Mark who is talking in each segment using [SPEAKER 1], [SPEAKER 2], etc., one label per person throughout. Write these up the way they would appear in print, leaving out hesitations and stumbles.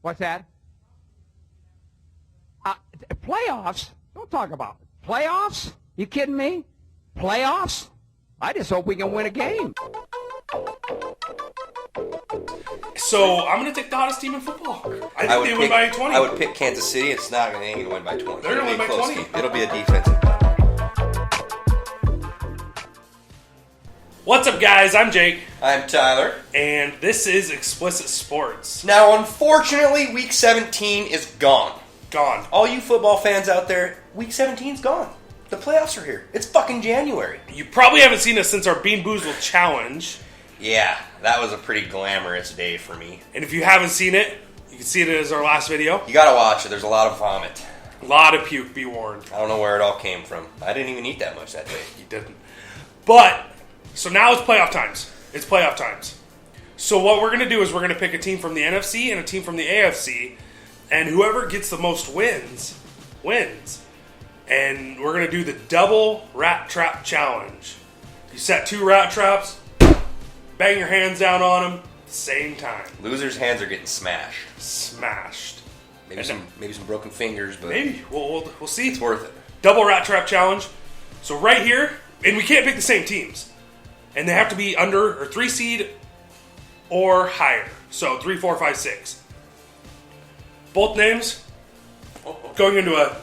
[SPEAKER 1] What's that? Playoffs? Don't talk about it. Playoffs? You kidding me? Playoffs? I just hope we can win a game.
[SPEAKER 2] So I'm going to take the hottest team in football. I think they win by 20.
[SPEAKER 3] I would pick Kansas City. It's not going to win by 20.
[SPEAKER 2] They're going to win by 20.
[SPEAKER 3] Game. It'll be a defensive battle.
[SPEAKER 2] What's up, guys? I'm Jake.
[SPEAKER 3] I'm Tyler.
[SPEAKER 2] And this is Explicit Sports.
[SPEAKER 3] Now, unfortunately, Week 17 is gone.
[SPEAKER 2] Gone.
[SPEAKER 3] All you football fans out there, Week 17's gone. The playoffs are here. It's fucking January.
[SPEAKER 2] You probably haven't seen us since our Bean Boozled Challenge.
[SPEAKER 3] Yeah, that was a pretty glamorous day for me.
[SPEAKER 2] And if you haven't seen it, you can see it as our last video.
[SPEAKER 3] You gotta watch it. There's a lot of vomit.
[SPEAKER 2] A lot of puke, be warned.
[SPEAKER 3] I don't know where it all came from. I didn't even eat that much that day.
[SPEAKER 2] You didn't. But, so now it's playoff times. It's playoff times. So what we're going to do is we're going to pick a team from the NFC and a team from the AFC. And whoever gets the most wins, wins. And we're going to do the double rat trap challenge. You set 2 rat traps, bang your hands down on them, same time.
[SPEAKER 3] Losers' hands are getting smashed.
[SPEAKER 2] Smashed.
[SPEAKER 3] Maybe some broken fingers, but
[SPEAKER 2] Maybe. We'll see.
[SPEAKER 3] it's worth it.
[SPEAKER 2] Double rat trap challenge. So right here, and we can't pick the same teams. And they have to be under or 3 seed or higher. So 3, 4, 5, 6. Both names going into a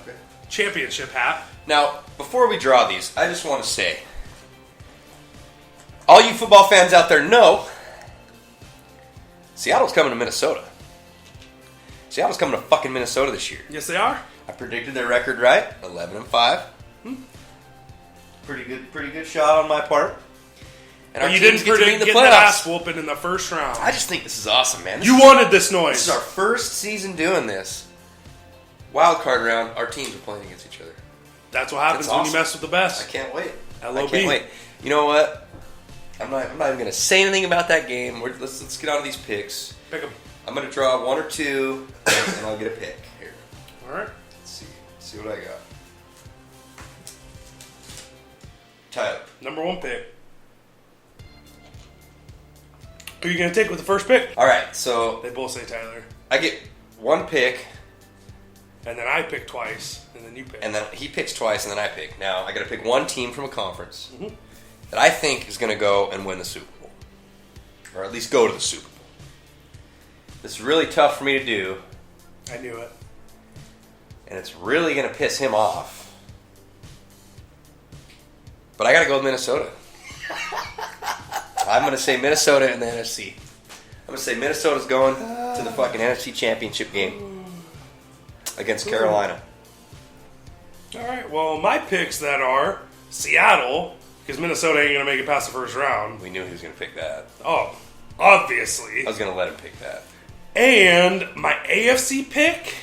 [SPEAKER 2] championship hat.
[SPEAKER 3] Now, before we draw these, I just want to say, all you football fans out there know, Seattle's coming to Minnesota. Seattle's coming to fucking Minnesota this year.
[SPEAKER 2] Yes, they are.
[SPEAKER 3] I predicted their record right, 11-5. Pretty good shot on my part. And
[SPEAKER 2] But
[SPEAKER 3] our
[SPEAKER 2] you
[SPEAKER 3] teams
[SPEAKER 2] didn't
[SPEAKER 3] get to be
[SPEAKER 2] predict
[SPEAKER 3] in the
[SPEAKER 2] getting that
[SPEAKER 3] playoffs.
[SPEAKER 2] ass whooping in the first round.
[SPEAKER 3] I just think this is awesome, man.
[SPEAKER 2] You wanted this noise.
[SPEAKER 3] This is our first season doing this. Wild card round, our teams are playing against each other.
[SPEAKER 2] That's what happens
[SPEAKER 3] That's
[SPEAKER 2] when you
[SPEAKER 3] awesome.
[SPEAKER 2] mess with the best.
[SPEAKER 3] I can't wait.
[SPEAKER 2] LOB.
[SPEAKER 3] I can't wait. You know what? I'm not even going to say anything about that game. Let's get on to these picks.
[SPEAKER 2] Pick them.
[SPEAKER 3] I'm going to draw 1 or 2, and I'll get a pick here.
[SPEAKER 2] All right.
[SPEAKER 3] Let's see what I got. Tyler.
[SPEAKER 2] Number 1 pick. Who are you going to take with the first pick?
[SPEAKER 3] All right, so
[SPEAKER 2] They both say Tyler.
[SPEAKER 3] I get 1 pick,
[SPEAKER 2] And then I pick twice, and then you pick.
[SPEAKER 3] and then he picks twice, and then I pick. Now, I got to pick 1 team from a conference that I think is going to go and win the Super Bowl. Or at least go to the Super Bowl. This is really tough for me to do,
[SPEAKER 2] I knew it.
[SPEAKER 3] and it's really going to piss him off. But I got to go with Minnesota. I'm going to say Minnesota in the NFC. I'm going to say Minnesota's going to the fucking NFC Championship game against Carolina.
[SPEAKER 2] All right. Well, my picks that are Seattle, because Minnesota ain't going to make it past the first round.
[SPEAKER 3] We knew he was going to pick that.
[SPEAKER 2] Oh, obviously.
[SPEAKER 3] I was going to let him pick that.
[SPEAKER 2] And my AFC pick,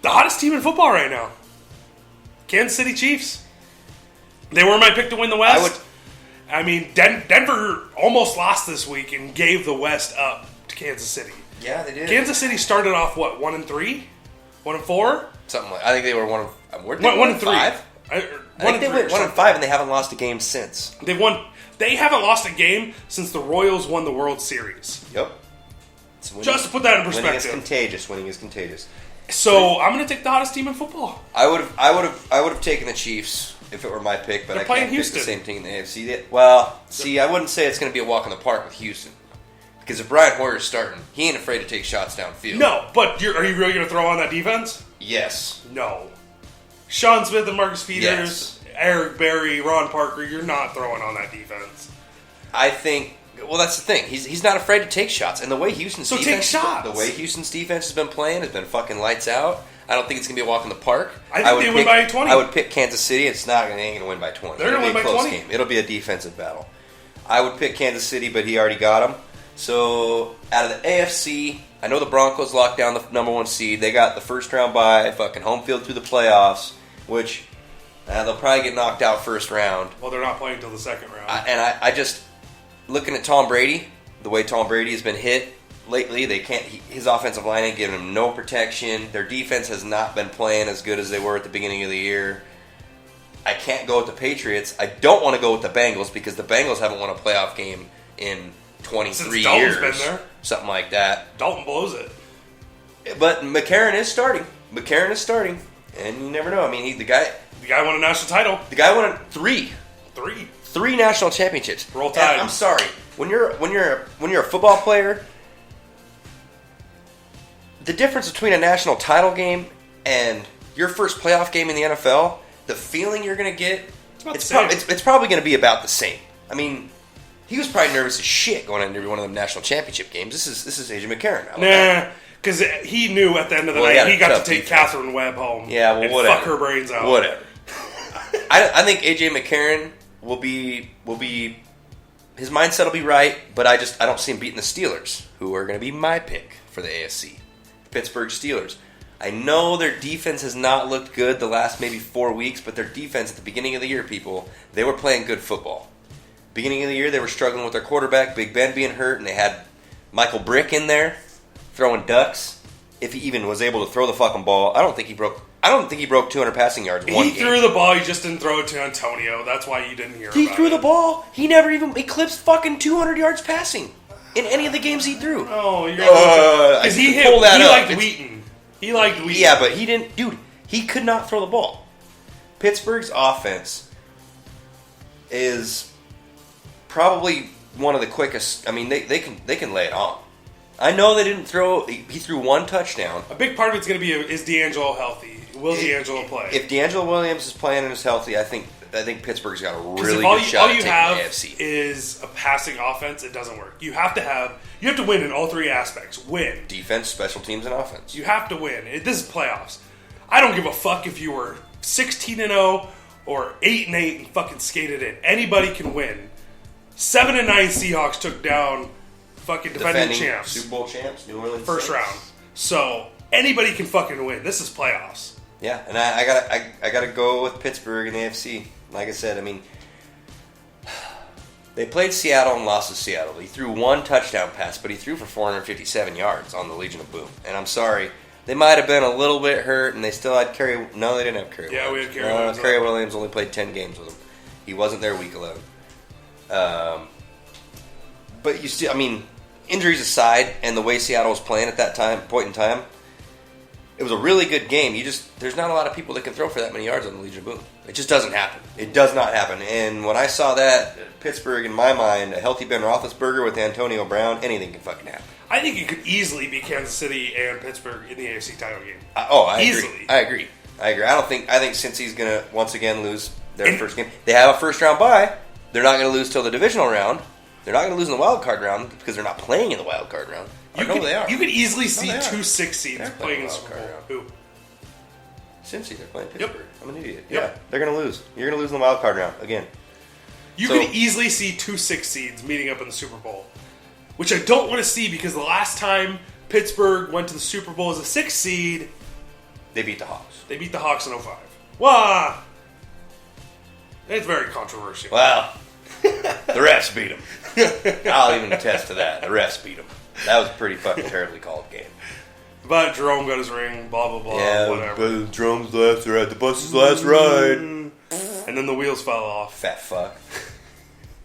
[SPEAKER 2] the hottest team in football right now, Kansas City Chiefs. They were my pick to win the West. I mean, Denver almost lost this week and gave the West up to Kansas City.
[SPEAKER 3] Yeah, they did.
[SPEAKER 2] Kansas City started off, what, 1-3? 1-4?
[SPEAKER 3] Something like I think they were 1 and
[SPEAKER 2] 1-3.
[SPEAKER 3] 5. I think they went 1 and 5, and they haven't lost a game since.
[SPEAKER 2] They haven't lost a game since the Royals won the World Series.
[SPEAKER 3] Yep.
[SPEAKER 2] Just to put that in
[SPEAKER 3] Winning is
[SPEAKER 2] perspective.
[SPEAKER 3] contagious. Winning is contagious.
[SPEAKER 2] So I'm going to take the hottest team in football.
[SPEAKER 3] I would have taken the Chiefs if it were my pick, but
[SPEAKER 2] They're
[SPEAKER 3] I
[SPEAKER 2] playing
[SPEAKER 3] can't pick
[SPEAKER 2] Houston.
[SPEAKER 3] the same team in the AFC. Well, see, I wouldn't say it's going to be a walk in the park with Houston, because if Brian Hoyer's starting, he ain't afraid to take shots downfield.
[SPEAKER 2] No, but are you really going to throw on that defense?
[SPEAKER 3] Yes.
[SPEAKER 2] No. Sean Smith and Marcus Peters,
[SPEAKER 3] Yes.
[SPEAKER 2] Eric Berry, Ron Parker, you're not throwing on that defense.
[SPEAKER 3] I think. Well, that's the thing. He's not afraid to take shots, and the way Houston's
[SPEAKER 2] So take
[SPEAKER 3] defense,
[SPEAKER 2] shots.
[SPEAKER 3] the way Houston's defense has been playing has been fucking lights out. I don't think it's gonna be a walk in the park.
[SPEAKER 2] I think they win by 20.
[SPEAKER 3] I would pick Kansas City. They ain't gonna win by 20.
[SPEAKER 2] They're gonna
[SPEAKER 3] It'll
[SPEAKER 2] win
[SPEAKER 3] be a
[SPEAKER 2] by
[SPEAKER 3] close
[SPEAKER 2] 20.
[SPEAKER 3] game. It'll be a defensive battle. I would pick Kansas City, but he already got them. So out of the AFC, I know the Broncos locked down the number 1 seed. They got the first round bye, fucking home field through the playoffs, which they'll probably get knocked out first round.
[SPEAKER 2] Well, they're not playing until the second round.
[SPEAKER 3] I just looking at Tom Brady, the way Tom Brady has been hit lately, his offensive line ain't giving him no protection. Their defense has not been playing as good as they were at the beginning of the year. I can't go with the Patriots. I don't want to go with the Bengals because the Bengals haven't won a playoff game in 23
[SPEAKER 2] Since Dalton's
[SPEAKER 3] years.
[SPEAKER 2] been there.
[SPEAKER 3] something like that.
[SPEAKER 2] Dalton blows it.
[SPEAKER 3] But McCarron is starting. And you never know. I mean, the guy
[SPEAKER 2] won a national title.
[SPEAKER 3] The guy won three national championships.
[SPEAKER 2] Roll Tide.
[SPEAKER 3] And I'm sorry. When you're a football player, the difference between a national title game and your first playoff game in the NFL, the feeling you're going to get, it's probably going to be about the same. I mean, he was probably nervous as shit going into every one of them national championship games. This is AJ McCarron.
[SPEAKER 2] Nah, because he knew at the end of the night he got to take Catherine Webb home.
[SPEAKER 3] Yeah, well,
[SPEAKER 2] and
[SPEAKER 3] whatever.
[SPEAKER 2] fuck her brains out.
[SPEAKER 3] Whatever. I think AJ McCarron will be his mindset will be right, but I don't see him beating the Steelers, who are going to be my pick for the AFC. Pittsburgh Steelers. I know their defense has not looked good the last maybe 4 weeks, but their defense at the beginning of the year, people, they were playing good football. Beginning of the year, they were struggling with their quarterback, Big Ben being hurt, and they had Michael Brick in there throwing ducks. If he even was able to throw the fucking ball, I don't think he broke 200 passing yards.
[SPEAKER 2] He threw the ball. He just didn't throw it to Antonio. That's why you didn't hear.
[SPEAKER 3] He threw the ball. He never even eclipsed fucking 200 yards passing in any of the games he threw.
[SPEAKER 2] Oh, you're
[SPEAKER 3] because
[SPEAKER 2] he liked Wheaton. He liked Wheaton.
[SPEAKER 3] Yeah, but he didn't. Dude, he could not throw the ball. Pittsburgh's offense is probably one of the quickest. I mean, they can lay it on. I know they didn't throw. He threw one touchdown.
[SPEAKER 2] A big part of it's going to be is D'Angelo healthy? Will D'Angelo play?
[SPEAKER 3] If D'Angelo Williams is playing and is healthy, I think Pittsburgh's got a really good shot at taking the AFC.
[SPEAKER 2] Is a passing offense, it doesn't work. You have to win in all three aspects. Win
[SPEAKER 3] defense, special teams, and offense.
[SPEAKER 2] You have to win. This is playoffs. I don't give a fuck if you were 16-0 or 8-8 and fucking skated in. Anybody can win. 7-9 Seahawks took down fucking defending champs,
[SPEAKER 3] Super Bowl champs, New Orleans
[SPEAKER 2] first
[SPEAKER 3] Saints.
[SPEAKER 2] round. So anybody can fucking win. This is playoffs.
[SPEAKER 3] Yeah, and I gotta go with Pittsburgh and the AFC. Like I said, I mean, they played Seattle and lost to Seattle. He threw one touchdown pass, but he threw for 457 yards on the Legion of Boom. And I'm sorry, they might have been a little bit hurt, and they still had Kerry. No, they didn't have Kerry.
[SPEAKER 2] Yeah,
[SPEAKER 3] Williams.
[SPEAKER 2] we had Kerry Williams.
[SPEAKER 3] Kerry Williams only played 10 games with him. He wasn't there week 11. But you see, I mean, injuries aside, and the way Seattle was playing at that point in time, it was a really good game. There's not a lot of people that can throw for that many yards on the Legion of Boom. It just doesn't happen. It does not happen. And when I saw that, Pittsburgh, in my mind, a healthy Ben Roethlisberger with Antonio Brown, anything can fucking happen.
[SPEAKER 2] I think it could easily be Kansas City and Pittsburgh in the AFC title game.
[SPEAKER 3] I
[SPEAKER 2] easily.
[SPEAKER 3] agree. I think Cincy's going to once again lose their first game. They have a first round bye. They're not going to lose till the divisional round. They're not going to lose in the wild card round because they're not playing in the wild card round. They are.
[SPEAKER 2] You could easily see 2 6 seeds
[SPEAKER 3] They're
[SPEAKER 2] playing in the
[SPEAKER 3] wild
[SPEAKER 2] Super
[SPEAKER 3] card
[SPEAKER 2] Bowl.
[SPEAKER 3] round.
[SPEAKER 2] Who?
[SPEAKER 3] Cincy, they're playing Pittsburgh.
[SPEAKER 2] Yep.
[SPEAKER 3] I'm an idiot.
[SPEAKER 2] Yep.
[SPEAKER 3] Yeah, they're going to lose. You're going to lose in the wild card round again.
[SPEAKER 2] You could easily see 2 6 seeds meeting up in the Super Bowl, which I don't want to see because the last time Pittsburgh went to the Super Bowl as a 6 seed,
[SPEAKER 3] they beat the Hawks.
[SPEAKER 2] They beat the Hawks in 05. Wow. It's very controversial.
[SPEAKER 3] Well, the refs beat them. I'll even attest to that. The refs beat them. That was a pretty fucking terribly called game.
[SPEAKER 2] But Jerome got his ring, blah, blah, blah, whatever.
[SPEAKER 3] But Jerome's left, they're at the bus's last ride.
[SPEAKER 2] And then the wheels fell off.
[SPEAKER 3] Fat fuck.